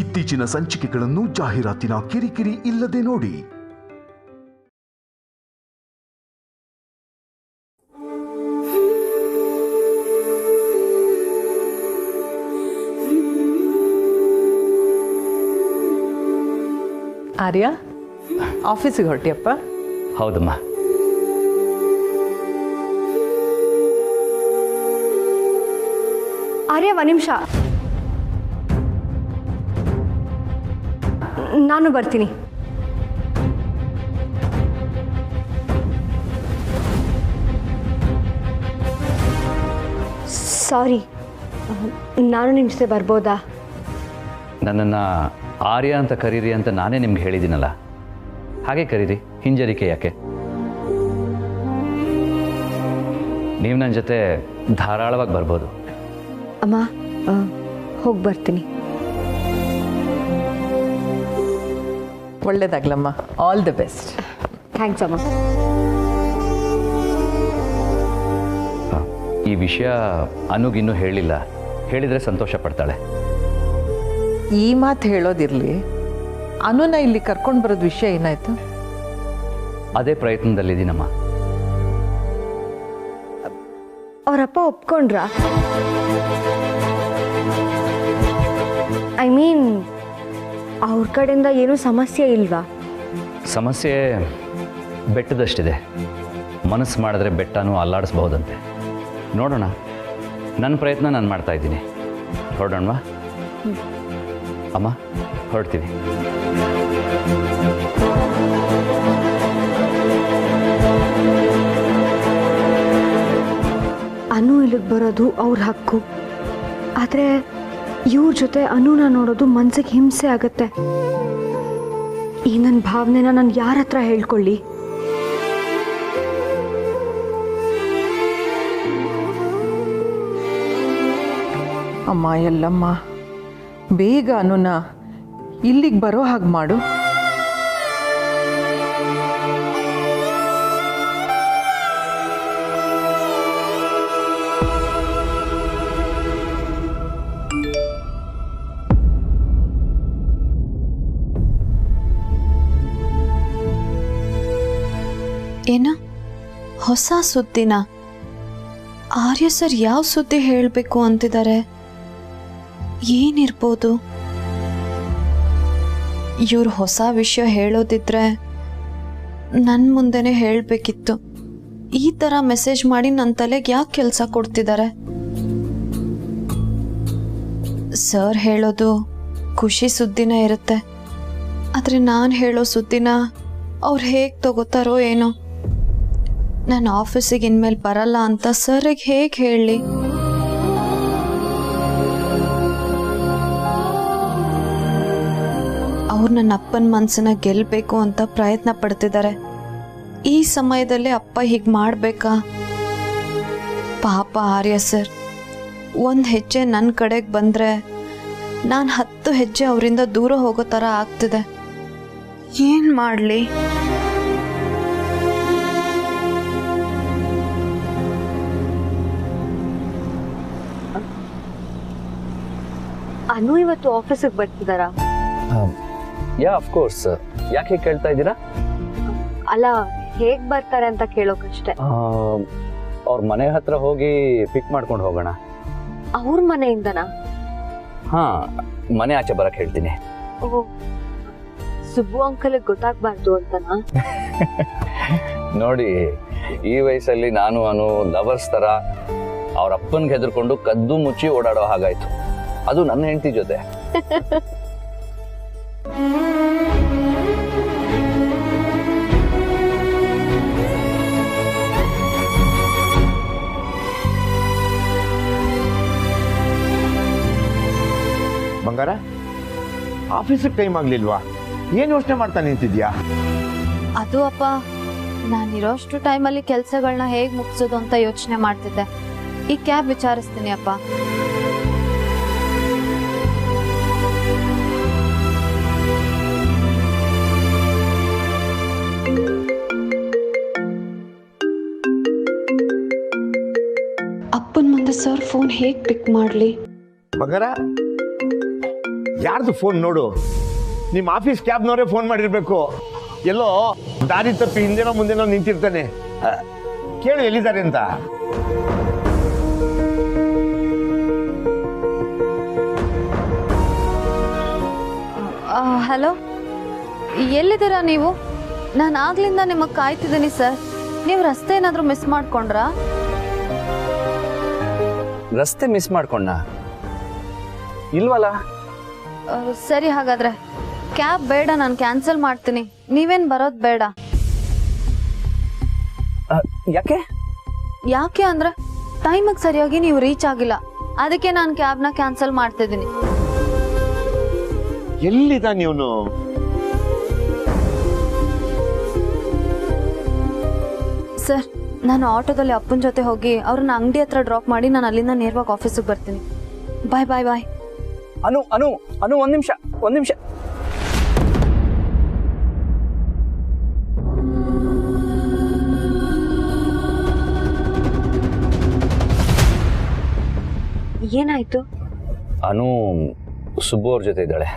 ಇತ್ತೀಚಿನ ಸಂಚಿಕೆಗಳನ್ನು ಜಾಹೀರಾತಿನ ಕಿರಿಕಿರಿ ಇಲ್ಲದೆ ನೋಡಿ. ಆರ್ಯ, ಆಫೀಸಿಗೆ ಹೊರಟಿಯಪ್ಪ? ಹೌದಮ್ಮ. ಆರ್ಯ, ಒಂದು ನಿಮಿಷ, ನಾನು ಬರ್ತೀನಿ. ಸಾರಿ, ನಾನು ನಿಮ್ಮ ಜೊತೆ ಬರ್ಬೋದಾ? ನನ್ನನ್ನು ಆರ್ಯ ಅಂತ ಕರೀರಿ ಅಂತ ನಾನೇ ನಿಮ್ಗೆ ಹೇಳಿದ್ದೀನಲ್ಲ, ಹಾಗೆ ಕರೀರಿ, ಹಿಂಜರಿಕೆ ಯಾಕೆ? ನೀವು ನನ್ನ ಜೊತೆ ಧಾರಾಳವಾಗಿ ಬರ್ಬೋದು. ಅಮ್ಮ, ಹೋಗಿ ಬರ್ತೀನಿ. ಒಳ್ಳೇದಾಗ್ಲಮ್ಮ, ಆಲ್ ದಿ ಬೆಸ್ಟ್. ಥ್ಯಾಂಕ್ಸ್ ಅಮ್ಮ. ಈ ವಿಷಯ ಅನುಗಿನ್ನೂ ಹೇಳಿಲ್ಲ, ಹೇಳಿದರೆ ಸಂತೋಷ ಪಡ್ತಾಳೆ. ಈ ಮಾತು ಹೇಳೋದಿರಲಿ, ಅನುನ ಇಲ್ಲಿ ಕರ್ಕೊಂಡು ಬರೋದು ವಿಷಯ ಏನಾಯ್ತು? ಅದೇ ಪ್ರಯತ್ನದಲ್ಲಿದ್ದೀನಮ್ಮ. ಅವರಪ್ಪ ಒಪ್ಕೊಂಡ್ರಾ? ಐ ಮೀನ್, ಅವ್ರ ಕಡೆಯಿಂದ ಏನೂ ಸಮಸ್ಯೆ ಇಲ್ವಾ? ಸಮಸ್ಯೆ ಬೆಟ್ಟದಷ್ಟಿದೆ. ಮನಸ್ಸು ಮಾಡಿದ್ರೆ ಬೆಟ್ಟನೂ ಅಲ್ಲಾಡಿಸ್ಬಹುದಂತೆ. ನೋಡೋಣ, ನನ್ನ ಪ್ರಯತ್ನ ನಾನು ಮಾಡ್ತಾ ಇದ್ದೀನಿ. ಹೊರಡೋಣವಾ ಅಮ್ಮ? ಹೊರಡ್ತೀವಿ. ಅನು ಇಲ್ಲಿಗೆ ಬರೋದು ಅವ್ರ ಹಕ್ಕು. ಆದರೆ ಇವ್ರ ಜೊತೆ ಅನುನ ನೋಡೋದು ಮನ್ಸಿಗೆ ಹಿಂಸೆ ಆಗತ್ತೆ. ಈ ನನ್ನ ಭಾವನೆನ ನಾನು ಯಾರ ಹತ್ರ ಹೇಳ್ಕೊಳ್ಳಿ? ಅಮ್ಮ ಎಲ್ಲಮ್ಮ, ಬೇಗ ಅನುನ ಇಲ್ಲಿಗೆ ಬರೋ ಹಾಗೆ ಮಾಡು. ಏನ ಹೊಸ ಸುದ್ದಿನ? ಆರ್ಯ ಸರ್ ಯಾವ ಸುದ್ದಿ ಹೇಳಬೇಕು ಅಂತಿದ್ದಾರೆ? ಏನಿರ್ಬೋದು? ಇವ್ರು ಹೊಸ ವಿಷಯ ಹೇಳೋದಿದ್ರೆ ನನ್ನ ಮುಂದೆನೇ ಹೇಳಬೇಕಿತ್ತು. ಈ ಥರ ಮೆಸೇಜ್ ಮಾಡಿ ನನ್ನ ತಲೆಗೆ ಯಾಕೆ ಕೆಲಸ ಕೊಡ್ತಿದ್ದಾರೆ? ಸರ್ ಹೇಳೋದು ಖುಷಿ ಸುದ್ದಿನೇ ಇರುತ್ತೆ, ಆದರೆ ನಾನು ಹೇಳೋ ಸುದ್ದಿನ ಅವ್ರು ಹೇಗೆ ತಗೋತಾರೋ ಏನೋ. ನಾನು ಆಫೀಸಿಗೆ ಇನ್ಮೇಲೆ ಬರಲ್ಲ ಅಂತ ಸರ್ಗೆ ಹೇಗೆ ಹೇಳಲಿ? ಅವ್ರು ನನ್ನ ಅಪ್ಪನ ಮನಸ್ಸನ್ನ ಗೆಲ್ಲಬೇಕು ಅಂತ ಪ್ರಯತ್ನ ಪಡ್ತಿದ್ದಾರೆ. ಈ ಸಮಯದಲ್ಲಿ ಅಪ್ಪ ಹೀಗೆ ಮಾಡಬೇಕಾ? ಪಾಪ ಆರ್ಯ ಸರ್, ಒಂದು ಹೆಜ್ಜೆ ನನ್ನ ಕಡೆಗೆ ಬಂದರೆ ನಾನು 10 ಹೆಜ್ಜೆ ಅವರಿಂದ ದೂರ ಹೋಗೋ ಥರ ಆಗ್ತಿದೆ. ಏನು ಮಾಡಲಿ? ಅನು ಇವತ್ತು ಆಫೀಸಿಗೆ ಬರ್ತಿದಾರಾ? ಯಾ, ಆಫ್ ಕೋರ್ಸ್. ಯಾಕೆ ಕೇಳ್ತಾ ಇದ್ದೀರಾ? ಅಲ್ಲ, ಹೇಗ್ ಬರ್ತಾರೆ ಅಂತ ಕೇಳೋಕಷ್ಟೆ. ಅವ್ರ ಮನೆ ಹತ್ರ ಹೋಗಿ ಪಿಕ್ ಮಾಡ್ಕೊಂಡು ಹೋಗೋಣ. ಅವ್ರ ಮನೆಯಿಂದನಾ? ಹಾ, ಮನೆ ಆಚೆ ಬರಕ್ಕೆ ಹೇಳ್ತೀನಿ. ಓ, ಸುಬ್ಬು ಅಂಕಲ್ ಗೊತ್ತಾಗ್ಬಾರ್ದು ಅಂತನಾ? ನೋಡಿ, ಈ ವಯಸ್ಸಲ್ಲಿ ನಾನು ಲವರ್ಸ್ ತರ ಅವ್ರ ಅಪ್ಪನ್ಗೆ ಹೆದರ್ಕೊಂಡು ಕದ್ದು ಮುಚ್ಚಿ ಓಡಾಡೋ ಹಾಗಾಯ್ತು. ಅದು ನನ್ನ ಹೆಂಡತಿ ಜೊತೆ. ಬಂಗಾರ, ಆಫೀಸಿಗೆ ಟೈಮ್ ಆಗ್ಲಿಲ್ವಾ? ಏನ್ ಯೋಚನೆ ಮಾಡ್ತಾ ನಿಂತಿದ್ಯಾ? ಅದು ಅಪ್ಪ, ನಾನಿರೋಷ್ಟು ಟೈಮಲ್ಲಿ ಕೆಲಸಗಳನ್ನ ಹೇಗೆ ಮುಗಿಸೋದು ಅಂತ ಯೋಚನೆ ಮಾಡ್ತಿದ್ದೆ. ಈ ಕ್ಯಾಬ್ ವಿಚಾರಿಸ್ತೀನಿ ಅಪ್ಪ. ಅಪ್ಪನ ಮುಂದೆ ಸರ್ ಫೋನ್ ಹೇಗೆ ಪಿಕ್ ಮಾಡಲಿ? ಬಂಗಾರ, ಯಾರ್ದು ಫೋನ್ ನೋಡು. ನಿಮ್ಮ ಆಫೀಸ್ ಕ್ಯಾಬ್ನವರೇ ಫೋನ್ ಮಾಡಿರ್ಬೇಕು. ಎಲ್ಲೋ ದಾರಿ ತಪ್ಪಿ ಹಿಂದೆನೋ ಮುಂದೆನೋ ನಿಂತಿರ್ತಾನೆ. ಕೇಳು ಎಲ್ಲಿದ್ದಾರೆ ಅಂತ. ಹಲೋ, ಎಲ್ಲಿದ್ದೀರಾ ನೀವು? ನಾನು ಆಗ್ಲಿಂದ ನಿಮಗೆ ಕಾಯ್ತಿದ್ದೀನಿ ಸರ್. ನೀವು ರಸ್ತೆ ಏನಾದರೂ ಮಿಸ್ ಮಾಡ್ಕೊಂಡ್ರಾ? ರಸ್ತೆ ಮಿಸ್ ಮಾಡ್ಕೊಂಡ ಇಲ್ವಲ್ಲ? ಸರಿ, ಹಾಗಾದ್ರೆ ಕ್ಯಾಬ್ ಬೇಡ, ನಾನು ಕ್ಯಾನ್ಸಲ್ ಮಾಡ್ತೀನಿ. ನೀವೇನು ಬರೋದು ಬೇಡ. ಯಾಕೆ? ಯಾಕೆ ಅಂದ್ರೆ ಟೈಮಿಗೆ ಸರಿಯಾಗಿ ನೀವು ರೀಚ್ ಆಗಿಲ್ಲ, ಅದಕ್ಕೆ ನಾನು ಕ್ಯಾಬ್ನ ಕ್ಯಾನ್ಸಲ್ ಮಾಡ್ತಿದ್ದೀನಿ. ಎಲ್ಲಿದ ನೀವನು? ಸರ್, ನಾನು ಆಟೋದಲ್ಲಿ ಅಪ್ಪನ ಜೊತೆ ಹೋಗಿ ಅವ್ರನ್ನ ಅಂಗಡಿ ಹತ್ರ ಡ್ರಾಪ್ ಮಾಡಿ ನಾನು ಅಲ್ಲಿಂದ ನೇರವಾಗಿ ಆಫೀಸಿಗೆ ಬರ್ತೀನಿ. ಬಾಯ್ ಬಾಯ್ ಬಾಯ್. ಅನು ಅನು ಅನು, ಒಂದ್ ನಿಮಿಷ. ಏನಾಯ್ತು? ಅನು ಸುಬ್ಬು ಅವ್ರ ಜೊತೆ ಇದ್ದಾಳೆ.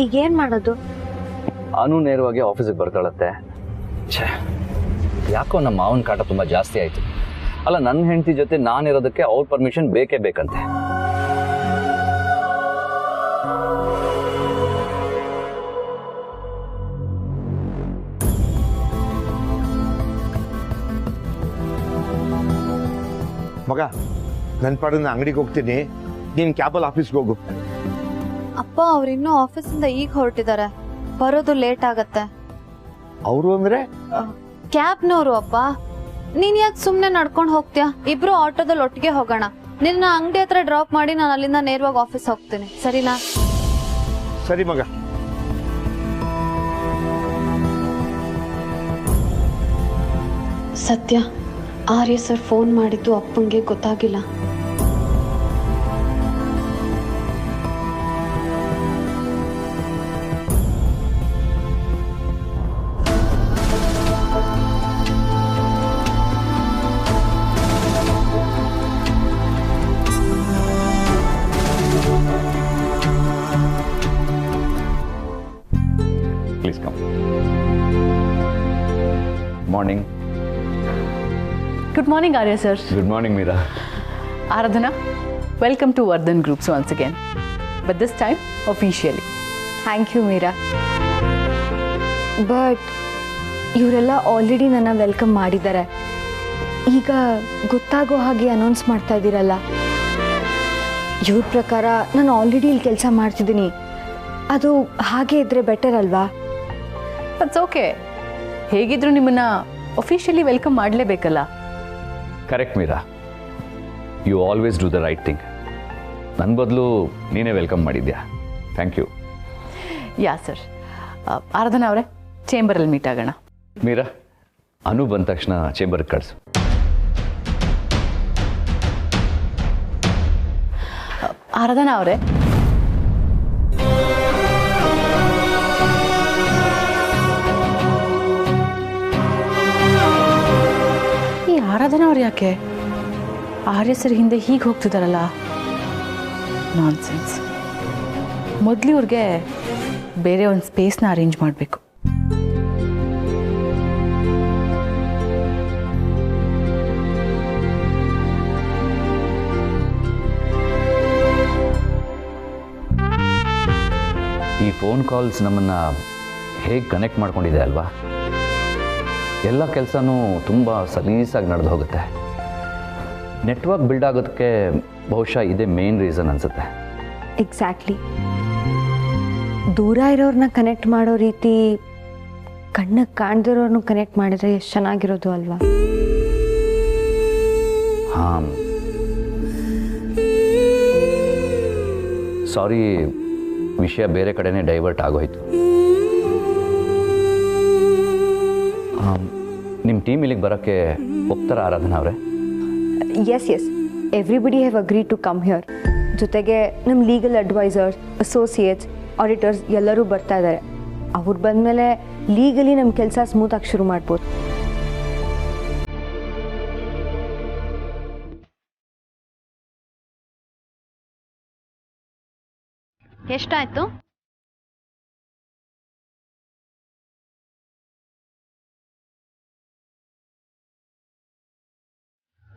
ಈಗ ಏನ್ ಮಾಡೋದು? ಅನು ನೇರವಾಗಿ ಆಫೀಸಿಗೆ ಬರ್ತಾಳತ್ತೆ. ಯಾಕೋ ನಮ್ಮ ಮಾವನ ಕಾಟ ತುಂಬ ಜಾಸ್ತಿ ಆಯಿತು. ಅಲ್ಲ, ನನ್ನ ಹೆಂಡತಿ ಜೊತೆ ನಾನಿರೋದಕ್ಕೆ ಅವ್ರ ಪರ್ಮಿಷನ್ ಬೇಕೇ ಬೇಕಂತೆ. ಮಗ, ನನ್ನ ಪಾಡಿನ ಅಂಗಡಿಗೆ ಹೋಗ್ತೀನಿ, ನೀನು ಕ್ಯಾಬಲ್ಲಿ ಆಫೀಸ್ಗೆ ಹೋಗು. ಅಪ್ಪ ಅವ್ರಿನ್ನೂ ಆಫೀಸಿಂದ ಈಗ ಹೊರಟಿದ್ದಾರೆ, ಬರೋದು ಲೇಟ್ ಆಗತ್ತೆ. ಅವರು ಅಂದ್ರೆ ಕ್ಯಾಬ್ನವರು. ಅಪ್ಪ, ನೀನ್ ಯಾಕೆ ಸುಮ್ಮನೆ ನಡ್ಕೊಂಡು ಹೋಗ್ತೀಯಾ? ಇಬ್ರು ಆಟೋದಲ್ಲಿ ಒಟ್ಟಿಗೆ ಹೋಗೋಣ. ನಿನ್ನ ಅಂಗಡಿ ಹತ್ರ ಡ್ರಾಪ್ ಮಾಡಿ ನಾನು ಅಲ್ಲಿಂದ ನೇರವಾಗಿ ಆಫೀಸ್ ಹೋಗ್ತೀನಿ, ಸರಿನಾ? ಸರಿ ಮಗ. ಸತ್ಯ, ಆರ್ಯ ಸರ್ ಫೋನ್ ಮಾಡಿದ್ದು ಅಪ್ಪಂಗೆ ಗೊತ್ತಾಗಿಲ್ಲ. Please come. Morning. Good morning, Arya sir. Good morning, Meera. Aradhana, welcome to Vardhan Groups once again. But this time, officially. Thank you Meera. But ಇವರೆಲ್ಲ ಆಲ್ರೆಡಿ ನನ್ನ ವೆಲ್ಕಮ್ ಮಾಡಿದ್ದಾರೆ. ಈಗ ಗೊತ್ತಾಗೋ ಹಾಗೆ ಅನೌನ್ಸ್ ಮಾಡ್ತಾ ಇದ್ದೀರಲ್ಲ, ಇವ್ರ ಪ್ರಕಾರ ನಾನು ಆಲ್ರೆಡಿ ಇಲ್ಲಿ ಕೆಲಸ ಮಾಡ್ತಿದ್ದೀನಿ. ಅದು ಹಾಗೆ ಇದ್ರೆ ಬೆಟರ್ ಅಲ್ವಾ? That's okay. ಹೇಗಿದ್ರು ನಿಮ್ಮನ್ನ ಅಫಿಷಿಯಲಿ ವೆಲ್ಕಮ್ ಮಾಡಲೇಬೇಕಲ್ಲ. Correct Meera, you always do the right thing. ನನ್ನ ಬದಲು ನೀನೇ ವೆಲ್ಕಮ್ ಮಾಡಿದ್ಯಾ. Thank you. Yeah sir. Aradhana ಅವರೇ, ಚೇಂಬರಲ್ಲಿ ಮೀಟ್ ಆಗೋಣ. ಮೀರಾ, ಅನು ಬಂದ ತಕ್ಷಣ ಚೇಂಬರ್ಗೆ ಕಳಿಸು. ಆರಾಧನಾ ಅವರೇ, ಈ ಆರಾಧನಾ ಅವ್ರು ಯಾಕೆ ಆರ್ಯ ಸರ್ ಹಿಂದೆ ಹೀಗೆ ಹೋಗ್ತಿದ್ದಾರಲ್ಲ? ನಾನ್ಸೆನ್ಸ್. ಮೊದಲು ಇವ್ರಿಗೆ ಬೇರೆ ಒಂದು ಸ್ಪೇಸ್ನ ಅರೇಂಜ್ ಮಾಡಬೇಕು. ಈ ಫೋನ್ ಕಾಲ್ಸ್ ನಮ್ಮನ್ನು ಹೇಗೆ ಕನೆಕ್ಟ್ ಮಾಡ್ಕೊಂಡಿದೆ ಅಲ್ವಾ? ಎಲ್ಲ ಕೆಲಸನೂ ತುಂಬ ಸಲೀಸಾಗಿ ನಡೆದು ಹೋಗುತ್ತೆ. ನೆಟ್ವರ್ಕ್ ಬಿಲ್ಡ್ ಆಗೋದಕ್ಕೆ ಬಹುಶಃ ಇದೇ ಮೇನ್ ರೀಸನ್ ಅನಿಸುತ್ತೆ. ಎಕ್ಸಾಕ್ಟ್ಲಿ. ದೂರ ಇರೋರನ್ನ ಕನೆಕ್ಟ್ ಮಾಡೋ ರೀತಿ ಕಣ್ಣಿಗೆ ಕಾಣ್ದಿರೋರ್ನ ಕನೆಕ್ಟ್ ಮಾಡಿದ್ರೆ ಎಷ್ಟು ಚೆನ್ನಾಗಿರೋದು ಅಲ್ವಾ? ಹಾಂ, ಸಾರಿ, ವಿಷಯ ಬೇರೆ ಕಡೆನೇ ಡೈವರ್ಟ್ ಆಗೋಯ್ತು. ನಿಮ್ಮ ಟೀಮ್ ಇಲ್ಲಿಗೆ ಬರೋಕ್ಕೆ ಒಪ್ತಾರ ಆರಾಧನಾ ಅವರೇ? Yes, everybody have agree to come here. ಜೊತೆಗೆ ನಮ್ಮ ಲೀಗಲ್ ಅಡ್ವೈಸರ್ಸ್, ಅಸೋಸಿಯೇಟ್ಸ್, ಆಡಿಟರ್ಸ್ ಎಲ್ಲರೂ ಬರ್ತಾ ಇದ್ದಾರೆ. ಅವ್ರು ಬಂದಮೇಲೆ ಲೀಗಲಿ ನಮ್ಮ ಕೆಲಸ ಸ್ಮೂತಾಗಿ ಶುರು ಮಾಡ್ಬೋದು. ಎಷ್ಟಾಯ್ತು?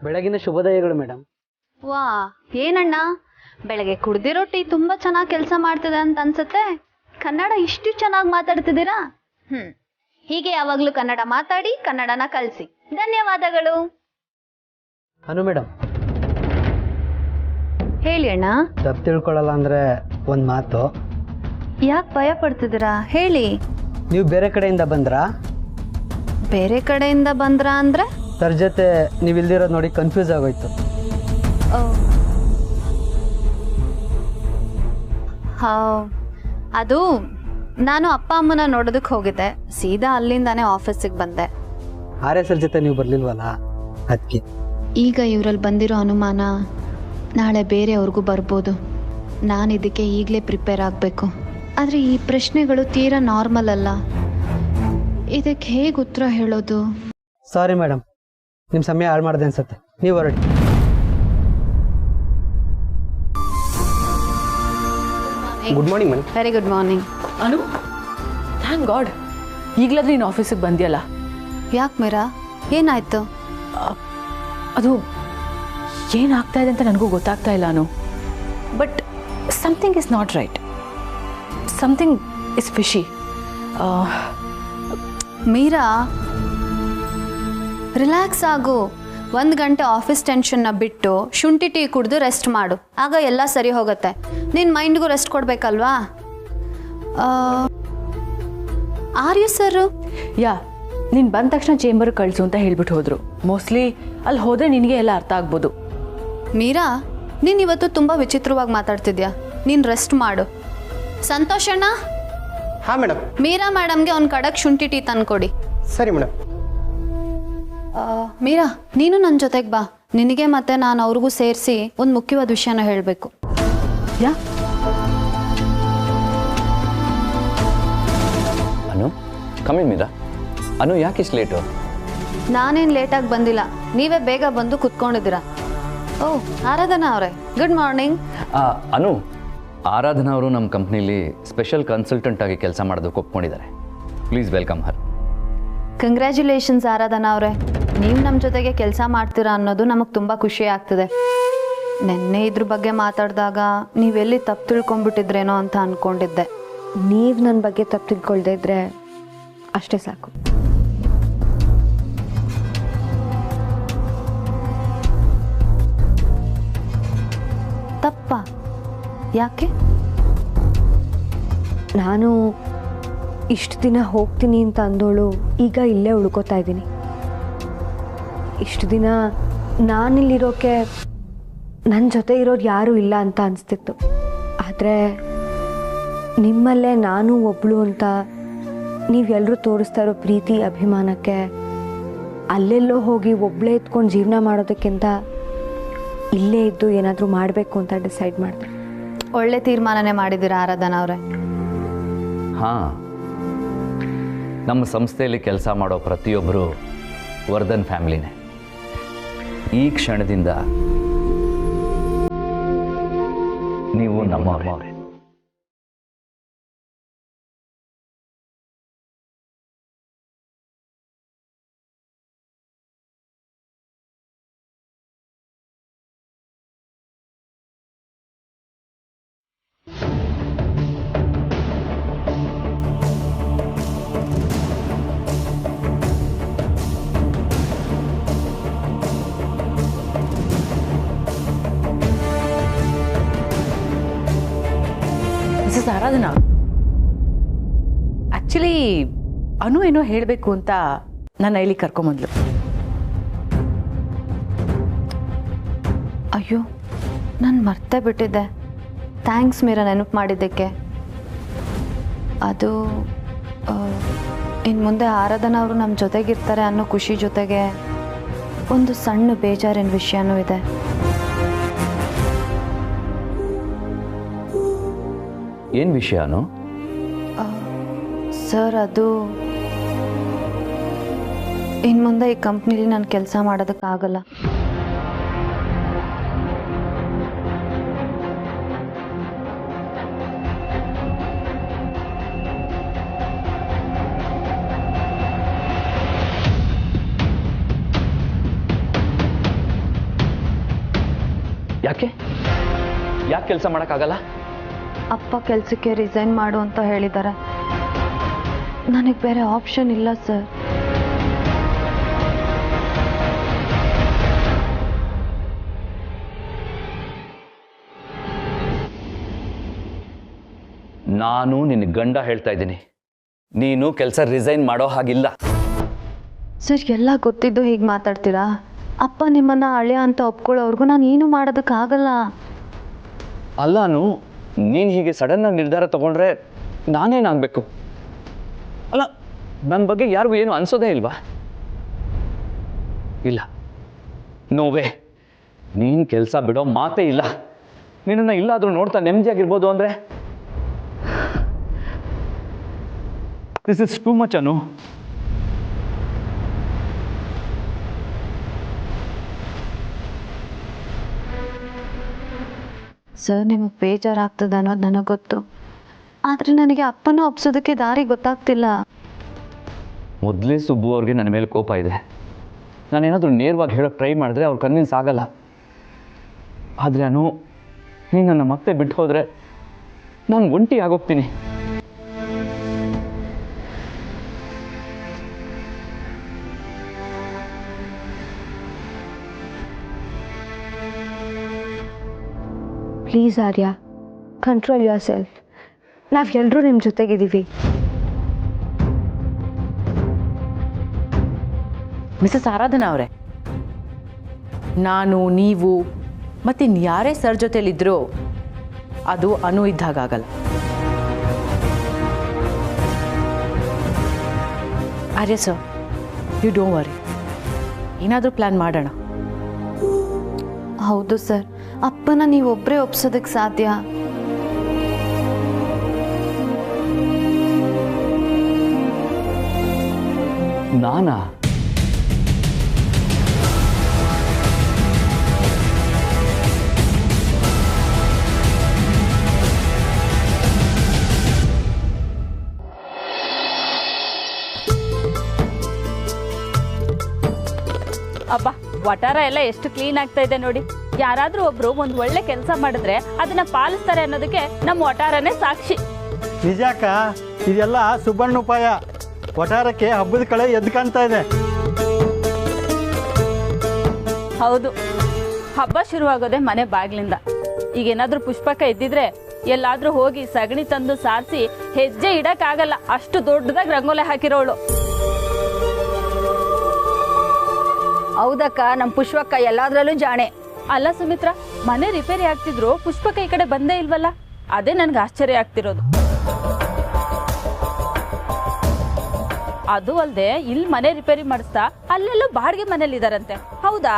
ಬೆಳಗಿನ ಶುಭೋದಯಗಳು ಮೇಡಮ್. ವಾ, ಏನಣ್ಣ ಬೆಳಗ್ಗೆ ಕುಡ್ದಿರೋ ಟೀ ತುಂಬಾ ಚೆನ್ನಾಗಿ ಕೆಲಸ ಮಾಡ್ತಿದೆ ಅಂತ ಅನ್ಸುತ್ತೆ. ಕನ್ನಡ ಇಷ್ಟು ಚೆನ್ನಾಗಿ ಮಾತಾಡ್ತಿದ್ದೀರಾ? ಹೀಗೆ ಯಾವಾಗ್ಲೂ ಕನ್ನಡ ಮಾತಾಡಿ ಕನ್ನಡನ ಕಲಿಸಿ. ಧನ್ಯವಾದಗಳು. ಅನು ಮೇಡಮ್, ಹೇಳಿ ಅಣ್ಣ. ತಪ್ಪು ತಿಳ್ಕೊಳ್ಳಲ್ಲ ಅಂದರೆ ಒಂದು ಮಾತು. ಯಾಕೆ ಭಯ ಪಡ್ತಿದ್ದೀರಾ? ಹೇಳಿ. ನೀವು ಬೇರೆ ಕಡೆಯಿಂದ ಬಂದ್ರಾ? ಬೇರೆ ಕಡೆಯಿಂದ ಬಂದ್ರಾ ಅಂದ್ರೆ? ಸರ್ ಜೊತೆ ನೀವು ಇಲ್ದಿರೋದು ನೋಡಿ ಕನ್ಫ್ಯೂಸ್ ಆಗೋಯ್ತು. ಅದು ನಾನು ಅಪ್ಪ ಅಮ್ಮನ ನೋಡೋದಕ್ಕೆ ಹೋಗಿದ್ದೆ. ಸೀದಾ ಅಲ್ಲಿಂದಾನೇ ಆಫೀಸಿಗೆ ಬಂದೆ. ಆರ್ಯ ಸರ್ ಜೊತೆ ನೀವು ಬರಲಿಲ್ವಲ್ಲ, ಅದಕ್ಕೆ. ಈಗ ಇವರಲ್ಲಿ ಬಂದಿರೋ ಅನುಮಾನ ನಾಳೆ ಬೇರೆಯವ್ರಿಗೂ ಬರ್ಬೋದು. ನಾನು ಇದಕ್ಕೆ ಈಗಲೇ ಪ್ರಿಪೇರ್ ಆಗಬೇಕು. ಆದರೆ ಈ ಪ್ರಶ್ನೆಗಳು ತೀರಾ ನಾರ್ಮಲ್ ಅಲ್ಲ. ಇದಕ್ಕೆ ಹೇಗೆ ಉತ್ತರ ಹೇಳೋದು? ಸಾರಿ ಮೇಡಮ್, ನಿಮ್ಮ ಸಮಯ ಹಾಳು ಮಾಡಿದೆ ಅನ್ಸುತ್ತೆ. ನೀವು ಹೊರಡಿ. Good morning madam. Very good morning. Anu, thank God, ಈಗಲಾದ್ರೆ ನೀನು ಆಫೀಸಿಗೆ ಬಂದಿಯಲ್ಲ. ಯಾಕೆ ಮೀರಾ, ಏನಾಯ್ತು? ಅದು ಏನಾಗ್ತಾ ಇದೆ ಅಂತ ನನಗೂ ಗೊತ್ತಾಗ್ತಾ ಇಲ್ಲ Anu. But something is not right. Something is fishy. Meera, relax ಆಗು. 1 ಗಂಟೆ ಆಫೀಸ್ ಟೆನ್ಷನ್ನ ಬಿಟ್ಟು ಶುಂಠಿ ಟೀ ಕುಡಿದು ರೆಸ್ಟ್ ಮಾಡು. ಆಗ ಎಲ್ಲ ಸರಿ ಹೋಗುತ್ತೆ. ನಿನ್ನ ಮೈಂಡ್ಗೂ ರೆಸ್ಟ್ ಕೊಡಬೇಕಲ್ವಾ? ಆರ್ಯ ಸರ್ ಯಾ, ನೀನು ಬಂದ ತಕ್ಷಣ ಚೇಂಬರ್ ಕಳಿಸು ಅಂತ ಹೇಳ್ಬಿಟ್ಟು ಹೋದರು. ಮೋಸ್ಟ್ಲಿ ಅಲ್ಲಿ ಹೋದರೆ ನಿನಗೆ ಎಲ್ಲ ಅರ್ಥ ಆಗ್ಬೋದು. ಮೀರಾ, ನೀನು ಇವತ್ತು ತುಂಬ ವಿಚಿತ್ರವಾಗಿ ಮಾತಾಡ್ತಿದ್ಯಾ. ನೀನು ರೆಸ್ಟ್ ಮಾಡು. ಸಂತೋಷಣ್ಣ, ಹಾಂ ಮೇಡಮ್. ಮೀರಾ ಮೇಡಮ್ಗೆ ಒಂದು ಕಡಕ್ ಶುಂಠಿ ಟೀ ತಂದ್ಕೊಡಿ. ಸರಿ ಮೇಡಮ್. ಮೀರಾ, ನೀನು ನನ್ನ ಜೊತೆಗೆ ಬಾ. ನಿನಗೆ ಮತ್ತೆ ನಾನು ಅವ್ರಿಗೂ ಸೇರಿಸಿ ಒಂದು ಮುಖ್ಯವಾದ ವಿಷಯನ ಹೇಳಬೇಕು. ಯಾ? ಅನು, ಕಮಿನ್ ಮೀರಾ. ಅನು, ಯಾಕೆ ಇಷ್ಟು ಲೇಟು? ನಾನೇನು ಲೇಟಾಗಿ ಬಂದಿಲ್ಲ, ನೀವೇ ಬೇಗ ಬಂದು ಕುತ್ಕೊಂಡಿದ್ದೀರಾ. ಓಹ್, ಆರಾಧನಾ ಅವರೇ, ಗುಡ್ ಮಾರ್ನಿಂಗ್. ಅನು, ಆರಾಧನಾ ಅವರು ನಮ್ಮ ಕಂಪ್ನೀಲಿ ಸ್ಪೆಷಲ್ ಕನ್ಸಲ್ಟೆಂಟ್ ಆಗಿ ಕೆಲಸ ಮಾಡೋದಕ್ಕೆ ಒಪ್ಕೊಂಡಿದ್ದಾರೆ. Please welcome her. Congratulations Aradhana ಅವರೇ. ನೀವು ನಮ್ಮ ಜೊತೆಗೆ ಕೆಲಸ ಮಾಡ್ತೀರಾ ಅನ್ನೋದು ನಮಗೆ ತುಂಬ ಖುಷಿ ಆಗ್ತಿದೆ. ನೆನ್ನೆ ಇದ್ರ ಬಗ್ಗೆ ಮಾತಾಡಿದಾಗ ನೀವೆಲ್ಲಿ ತಪ್ಪು ತಿಳ್ಕೊಂಡ್ಬಿಟ್ಟಿದ್ರೇನೋ ಅಂತ ಅಂದ್ಕೊಂಡಿದ್ದೆ. ನೀವು ನನ್ನ ಬಗ್ಗೆ ತಪ್ಪು ತಿಳ್ಕೊಳ್ದೇ ಇದ್ರೆ ಅಷ್ಟೇ ಸಾಕು. ತಪ್ಪ? ಯಾಕೆ? ನಾನು ಇಷ್ಟು ದಿನ ಹೋಗ್ತೀನಿ ಅಂತ ಅಂದೋಳು ಈಗ ಇಲ್ಲೇ ಉಳ್ಕೋತಾ ಇದ್ದೀನಿ. ಇಷ್ಟು ದಿನ ನಾನಿಲ್ಲಿರೋಕ್ಕೆ ನನ್ನ ಜೊತೆ ಇರೋರು ಯಾರೂ ಇಲ್ಲ ಅಂತ ಅನಿಸ್ತಿತ್ತು. ಆದರೆ ನಿಮ್ಮಲ್ಲೇ ನಾನು ಒಬ್ಬಳು ಅಂತ ನೀವೆಲ್ಲರೂ ತೋರಿಸ್ತಾ ಇರೋ ಪ್ರೀತಿ ಅಭಿಮಾನಕ್ಕೆ ಅಲ್ಲೆಲ್ಲೋ ಹೋಗಿ ಒಬ್ಬಳೇ ಎತ್ಕೊಂಡು ಜೀವನ ಮಾಡೋದಕ್ಕಿಂತ ಇಲ್ಲೇ ಇದ್ದು ಏನಾದರೂ ಮಾಡಬೇಕು ಅಂತ ಡಿಸೈಡ್ ಮಾಡಿದೆ. ಒಳ್ಳೆ ತೀರ್ಮಾನನೇ ಮಾಡಿದ್ದೀರಾ ಆರಾಧನಾ ಅವರೇ. ಹಾಂ, ನಮ್ಮ ಸಂಸ್ಥೆಯಲ್ಲಿ ಕೆಲಸ ಮಾಡೋ ಪ್ರತಿಯೊಬ್ಬರು ವರ್ಧನ್ ಫ್ಯಾಮಿಲಿನೇ. ಈ ಕ್ಷಣದಿಂದ ನೀವು ನಮ್ಮವರೇ. ಮಿಸಸ್ ಆರಾಧನಾ, ಆ್ಯಕ್ಚುಲಿ ಅನು ಏನೋ ಹೇಳಬೇಕು ಅಂತ ನನ್ನ ಇಲ್ಲಿ ಕರ್ಕೊಂಬಂದ್ಲು. ಅಯ್ಯೋ, ನಾನು ಮರ್ತೇ ಬಿಟ್ಟಿದ್ದೆ. ಥ್ಯಾಂಕ್ಸ್ ಮೀರಾ ನೆನಪು ಮಾಡಿದ್ದಕ್ಕೆ. ಅದು ಇನ್ನು ಮುಂದೆ ಆರಾಧನಾ ಅವರು ನಮ್ಮ ಜೊತೆಗಿರ್ತಾರೆ ಅನ್ನೋ ಖುಷಿ ಜೊತೆಗೆ ಒಂದು ಸಣ್ಣ ಬೇಜಾರಿನ ವಿಷಯನೂ ಇದೆ. ಏನು ವಿಷಯನೋ? ಸರ್, ಅದು ಇನ್ನು ಮುಂದೆ ಈ ಕಂಪ್ನಿಲಿ ನಾನು ಕೆಲಸ ಮಾಡೋದಕ್ಕಾಗಲ್ಲ. ಯಾಕೆ ಯಾಕೆ ಕೆಲಸ ಮಾಡೋಕ್ಕಾಗಲ್ಲ? ಅಪ್ಪ ಕೆಲಸಕ್ಕೆ ರಿಸೈನ್ ಮಾಡು ಅಂತ ಹೇಳಿದ್ದಾರೆ. ನನಗೆ ಬೇರೆ ಆಪ್ಷನ್ ಇಲ್ಲ ಸರ್. ನಾನು ನಿನ್ನ ಗಂಡ ಹೇಳ್ತಾ ಇದ್ದೀನಿ, ನೀನು ಕೆಲಸ ರಿಸೈನ್ ಮಾಡೋ ಹಾಗಿಲ್ಲ. ಸರ್, ಎಲ್ಲ ಗೊತ್ತಿದ್ದು ಹೀಗೆ ಮಾತಾಡ್ತೀರಾ? ಅಪ್ಪ ನಿಮ್ಮನ್ನ ಹಳೆಯ ಅಂತ ಒಪ್ಕೊಳ್ಳೋರ್ಗು ನಾನು ಏನು ಮಾಡೋದಕ್ಕಾಗಲ್ಲ. ಅಲ್ಲಾನು ನೀನು ಹೀಗೆ ಸಡನ್ನಾಗಿ ನಿರ್ಧಾರ ತಗೊಂಡ್ರೆ ನಾನೇನಾಗಬೇಕು? ಅಲ್ಲ, ನನ್ನ ಬಗ್ಗೆ ಯಾರಿಗೂ ಏನು ಅನ್ಸೋದೇ ಇಲ್ವಾ? ಇಲ್ಲ, ನೋವೇ, ನೀನು ಕೆಲಸ ಬಿಡೋ ಮಾತೇ ಇಲ್ಲ. ನಿನ್ನನ್ನು ಇಲ್ಲಾದರೂ ನೋಡ್ತಾ ನೆಮ್ಮದಿಯಾಗಿರ್ಬೋದು ಅಂದರೆ this is too much Anu. Sir, ನಿಮಗೆ ಬೇಜಾರಾಗ್ತದೆ ಅನ್ನೋದು ನನಗೆ ಗೊತ್ತು. ಆದರೆ ನನಗೆ ಅಪ್ಪನ ಒಪ್ಸೋದಕ್ಕೆ ದಾರಿ ಗೊತ್ತಾಗ್ತಿಲ್ಲ. ಮೊದಲೇ ಸುಬ್ಬು ಅವ್ರಿಗೆ ನನ್ನ ಮೇಲೆ ಕೋಪ ಇದೆ. ನಾನೇನಾದರೂ ನೇರವಾಗಿ ಹೇಳೋಕ್ಕೆ ಟ್ರೈ ಮಾಡಿದ್ರೆ ಅವ್ರು ಕನ್ವಿನ್ಸ್ ಆಗಲ್ಲ. ಆದರೆ ನಾನು ನೀನು ನನ್ನ ಮತ್ತೆ ಬಿಟ್ಟು ಹೋದರೆ ನಾನು ಒಂಟಿ ಆಗೋಗ್ತೀನಿ. Please Arya, control yourself. ನಾವೆಲ್ಲರೂ ನಿಮ್ಮ ಜೊತೆಗಿದ್ದೀವಿ. ಮಿಸಸ್ ಆರಾಧನಾ ಅವರೇ, ನಾನು, ನೀವು ಮತ್ತಿನ್ಯಾರೇ ಸರ್ ಜೊತೆಲಿದ್ದರೂ ಅದು ಅನು ಇದ್ದಾಗಲ್ಲ. ಆರ್ಯ ಸರ್, ಯು ಡೋಂಟ್ ವರಿ, ಏನಾದರೂ ಪ್ಲ್ಯಾನ್ ಮಾಡೋಣ. ಹೌದು ಸರ್, ಅಪ್ಪನ ನೀವೊಬ್ಬರೇ ಒಪ್ಸೋದಕ್ಕೆ ಸಾಧ್ಯ. ನಾನಾ? ಅಬ್ಬಾ, ವಟಾರ ಎಲ್ಲ ಎಷ್ಟು ಕ್ಲೀನ್ ಆಗ್ತಾ ಇದೆ ನೋಡಿ. ಯಾರಾದ್ರೂ ಒಬ್ರು ಒಂದು ಒಳ್ಳೆ ಕೆಲಸ ಮಾಡಿದ್ರೆ ಅದನ್ನ ಪಾಲಿಸ್ತಾರೆ ಅನ್ನೋದಕ್ಕೆ ನಮ್ಮ ವಟಾರನೇ ಸಾಕ್ಷಿ. ನಿಜಾಕ ಇದೆಲ್ಲ ಸುಬ್ಬಣ್ಣ ಉಪಾಯ. ವಟಾರಕ್ಕೆ ಹಬ್ಬದ ಕಳೆ ಎದ್ದು ಕಾಣ್ತಾ ಇದೆ. ಹೌದು, ಹಬ್ಬ ಶುರುವಾಗೋದೆ ಮನೆ ಬಾಗ್ಲಿಂದ. ಈಗೇನಾದ್ರೂ ಪುಷ್ಪಕ ಇದ್ದಿದ್ರೆ ಎಲ್ಲಾದ್ರೂ ಹೋಗಿ ಸಗಣಿ ತಂದು ಸಾರಿಸಿ ಹೆಜ್ಜೆ ಇಡಕ್ಕಾಗಲ್ಲ, ಅಷ್ಟು ದೊಡ್ಡದಾಗಿ ರಂಗೋಲೆ ಹಾಕಿರೋಳು. ಹೌದಕ್ಕ, ನಮ್ಮ ಪುಷ್ಪಕ್ಕ ಎಲ್ಲಾದ್ರಲ್ಲೂ ಜಾಣೆ. ಅಲ್ಲ ಸುಮಿತ್ರಾ, ಮನೆ ರಿಪೇರಿ ಆಗ್ತಿದ್ರು ಪುಷ್ಪಕ ಈ ಕಡೆ ಬಂದೇ ಇಲ್ವಲ್ಲ? ಅದೇ ನನ್ಗೆ ಆಶ್ಚರ್ಯ ಆಗ್ತಿರೋದು. ಅದು ಅಲ್ಲದೆ ಇಲ್ಲಿ ಮನೆ ರಿಪೇರಿ ಮಾಡಿಸ್ತಾ ಅಲ್ಲೆಲ್ಲೋ ಬಾಡಿಗೆ ಮನೇಲಿ ಇದಾರಂತೆ, ಹೌದಾ?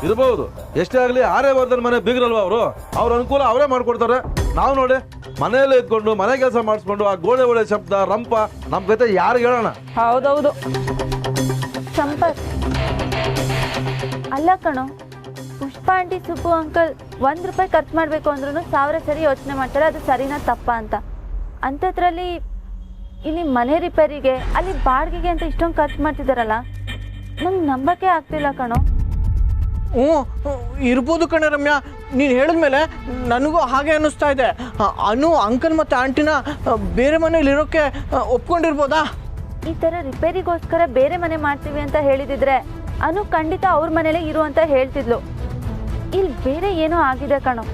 ಇರಬಹುದು, ಎಷ್ಟೇ ಆಗಲಿ ಆರ್ಯವರ್ಧನ್ ಮನೆ ಬೀಗ್ರಲ್ವಾ ಅವರು. ಅವ್ರ ಅನುಕೂಲ ಅವರೇ ಮಾಡ್ಕೊಡ್ತಾರೆ. ನಾವು ನೋಡಿ ಮನೆಯಲ್ಲೇ ಇದ್ಕೊಂಡು ಮನೆ ಕೆಲಸ ಮಾಡಿಸ್ಕೊಂಡು ಆ ಗೋಡೆ ಒಳ್ಳೆ ಶಬ್ದ ರಂಪ ನಮ್ಮ ಜೊತೆ ಯಾರಿಗೆ ಹೇಳೋಣ? ಹೌದೌದು. ಸಂಪತ್, ಅಲ್ಲ ಕಣೋ, ಪುಷ್ಪ ಆಂಟಿ ಸುಬ್ಬು ಅಂಕಲ್ ₹1 ಖರ್ಚು ಮಾಡಬೇಕು ಅಂದ್ರೂ 1000 ಸರಿ ಯೋಚನೆ ಮಾಡ್ತಾರೆ, ಅದು ಸರಿನಾ ತಪ್ಪ ಅಂತ. ಅಂಥದ್ರಲ್ಲಿ ಇಲ್ಲಿ ಮನೆ ರಿಪೇರಿಗೆ, ಅಲ್ಲಿ ಬಾಡಿಗೆಗೆ ಅಂತ ಇಷ್ಟೊಂದು ಖರ್ಚು ಮಾಡ್ತಿದ್ದಾರಲ್ಲ, ನಂಗೆ ನಂಬಕ್ಕೆ ಆಗ್ತಿಲ್ಲ ಕಣೋ. ಇರ್ಬೋದು ಕಣೆ ರಮ್ಯಾ, ನೀನು ಹೇಳಿದ್ಮೇಲೆ ನನಗೂ ಹಾಗೆ ಅನ್ನಿಸ್ತಾ ಇದೆ. ಅನು ಅಂಕಲ್ ಮತ್ತು ಆಂಟಿನ ಬೇರೆ ಮನೇಲಿ ಇರೋಕ್ಕೆ ಒಪ್ಕೊಂಡಿರ್ಬೋದಾ? ಈ ಥರ ರಿಪೇರಿಗೋಸ್ಕರ ಬೇರೆ ಮನೆ ಮಾಡ್ತೀವಿ ಅಂತ ಹೇಳಿದಿದ್ರೆ ಅನು ಖಂಡಿತ ಅವ್ರ ಮನೇಲೇ ಇರು ಅಂತ ಹೇಳ್ತಿದ್ಲು. ಇಲ್ಲಿ ಬೇರೆ ಏನೋ ಆಗಿದೆ ಕಣೋ.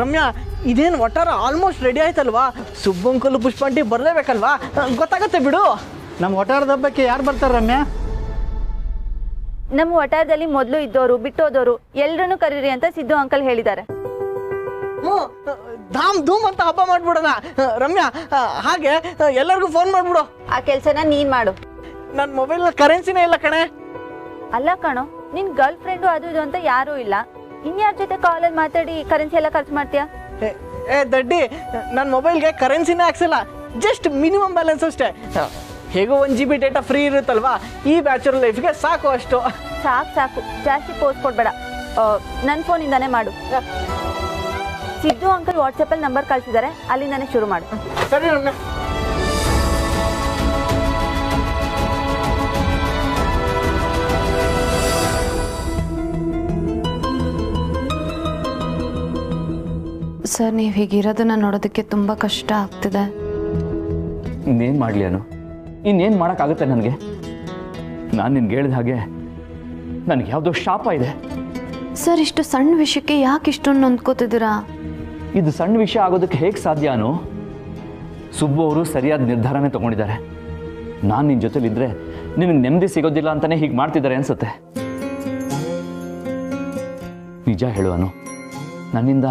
ರಮ್ಯಾ, ಇದೇನು ವಟಾರ ಆಲ್ಮೋಸ್ಟ್ ರೆಡಿ ಆಯ್ತಲ್ವಾ? ಸುಬ್ಬಂಕಲ್ ಪುಷ್ಪಾಂಟಿ ಬರಲೇಬೇಕಲ್ವಾ? ಗೊತ್ತಾಗತ್ತೆ ಬಿಡು. ನಮ್ಮ ವಟಾರದ ಹಬ್ಬಕ್ಕೆ ಯಾರು ಬರ್ತಾರೆ ರಮ್ಯಾ? ನಮ್ಮ ವಟಾರದಲ್ಲಿ ಮೊದಲು ಇದ್ದವರು ಬಿಟ್ಟೋದವರು ಎಲ್ರನ್ನೂ ಕರೀರಿ ಅಂತ ಸಿದ್ದು ಅಂಕಲ್ ಹೇಳಿದ್ದಾರೆ. ಧಾಮ್ ಧೂಮ್ ಅಂತ ಹಬ್ಬ ಮಾಡ್ಬಿಡೋಣ ರಮ್ಯಾ. ಹಾಗೆ ಎಲ್ಲರಿಗೂ ಫೋನ್ ಮಾಡ್ಬಿಡು. ಆ ಕೆಲಸನ ನೀನ್ ಮಾಡು. ನನ್ನ ಮೊಬೈಲ್ ಕರೆನ್ಸಿನೇ ಇಲ್ಲ ಕಣೆ. ಅಲ್ಲ ಕಣೋ, ನಿನ್ ಗರ್ಲ್ ಫ್ರೆಂಡು ಅದು ಇದು ಅಂತ ಯಾರೂ ಇಲ್ಲ, ಇನ್ಯಾರ ಜೊತೆ ಕಾಲಲ್ಲಿ ಮಾತಾಡಿ ಕರೆನ್ಸಿ ಎಲ್ಲ ಖರ್ಚು ಮಾಡ್ತೀಯಾ? ಏ ದಡ್ಡಿ, ನನ್ನ ಮೊಬೈಲ್ಗೆ ಕರೆನ್ಸಿನೇ ಹಾಕ್ಸಿಲ್ಲ, ಜಸ್ಟ್ ಮಿನಿಮಮ್ ಬ್ಯಾಲೆನ್ಸ್ ಅಷ್ಟೇ. ಹೇಗೋ 1 GB ಡೇಟಾ ಫ್ರೀ ಇರುತ್ತಲ್ವಾ, ಈ ಬ್ಯಾಚುಲರ್ ಲೈಫ್ಗೆ ಸಾಕು ಅಷ್ಟು. ಸಾಕು, ಜಾಸ್ತಿ ಪೋಸ್ಟ್ ಕೊಡ್ಬೇಡ, ನನ್ನ ಫೋನಿಂದಾನೇ ಮಾಡು. ಸಿದ್ದು ಅಂಕಲ್ ವಾಟ್ಸಪ್ಪಲ್ಲಿ ನಂಬರ್ ಕಳಿಸಿದ್ದಾರೆ, ಅಲ್ಲಿಂದಾನೇ ಶುರು ಮಾಡು. ಸರಿ ರಮ್ಯಾ. ಸರ್ ನೀವು ಹೀಗಿರೋದನ್ನ ನೋಡೋದಕ್ಕೆ ತುಂಬ ಕಷ್ಟ ಆಗ್ತಿದೆ. ಇನ್ನೇನು ಮಾಡಲಿ ಅನು, ಇನ್ನೇನು ಮಾಡೋಕ್ಕಾಗುತ್ತೆ ನನಗೆ? ನಾನು ನಿನ್ಗೆ ಹೇಳಿದ ಹಾಗೆ ನನಗೆ ಯಾವುದೋ ಶಾಪ ಇದೆ. ಸರ್ ಇಷ್ಟು ಸಣ್ಣ ವಿಷಯಕ್ಕೆ ಯಾಕೆ ಇಷ್ಟೊಂದು ನೊಂದ್ಕೋತಿದ್ದೀರಾ? ಇದು ಸಣ್ಣ ವಿಷಯ ಆಗೋದಕ್ಕೆ ಹೇಗೆ ಸಾಧ್ಯ ಅನು? ಸುಬ್ಬು ಅವರು ಸರಿಯಾದ ನಿರ್ಧಾರನೇ ತಗೊಂಡಿದ್ದಾರೆ. ನಾನು ನಿನ್ನ ಜೊತೆಲಿದ್ದರೆ ನಿನಗೆ ನೆಮ್ಮದಿ ಸಿಗೋದಿಲ್ಲ ಅಂತಲೇ ಹೀಗೆ ಮಾಡ್ತಿದ್ದಾರೆ ಅನ್ಸುತ್ತೆ. ನಿಜ ಹೇಳು ಅನು, ನನ್ನಿಂದ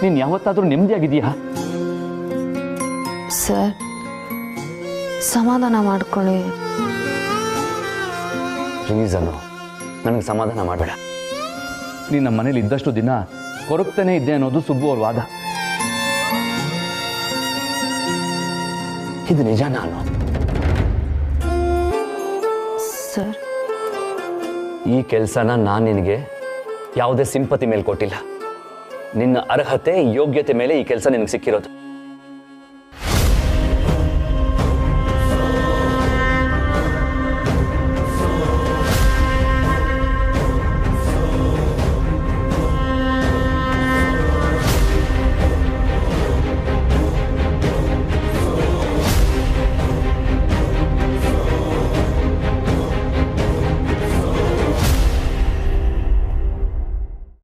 ನೀನು ಯಾವತ್ತಾದರೂ ನೆಮ್ಮದಿಯಾಗಿದೆಯಾ? ಸರ್ ಸಮಾಧಾನ ಮಾಡ್ಕೊಳ್ಳಿ. ಪ್ಲೀಸ್ ಅನು, ನನಗೆ ಸಮಾಧಾನ ಮಾಡಬೇಡ. ನೀನು ನಮ್ಮ ಮನೇಲಿ ಇದ್ದಷ್ಟು ದಿನ ಕೊರಗ್ತಾನೆ ಇದ್ದೆ ಅನ್ನೋದು ಸುಬ್ಬು ಅವ್ರ ವಾದ. ಇದು ನಿಜ. ನಾನು ಸರ್ ಈ ಕೆಲಸನ ನಾನು ನಿನಗೆ ಯಾವುದೇ ಸಿಂಪತಿ ಮೇಲೆ ಕೊಟ್ಟಿಲ್ಲ. ನಿನ್ನ ಅರ್ಹತೆ ಯೋಗ್ಯತೆ ಮೇಲೆ ಈ ಕೆಲಸ ನಿನಗೆ ಸಿಕ್ಕಿರೋದು.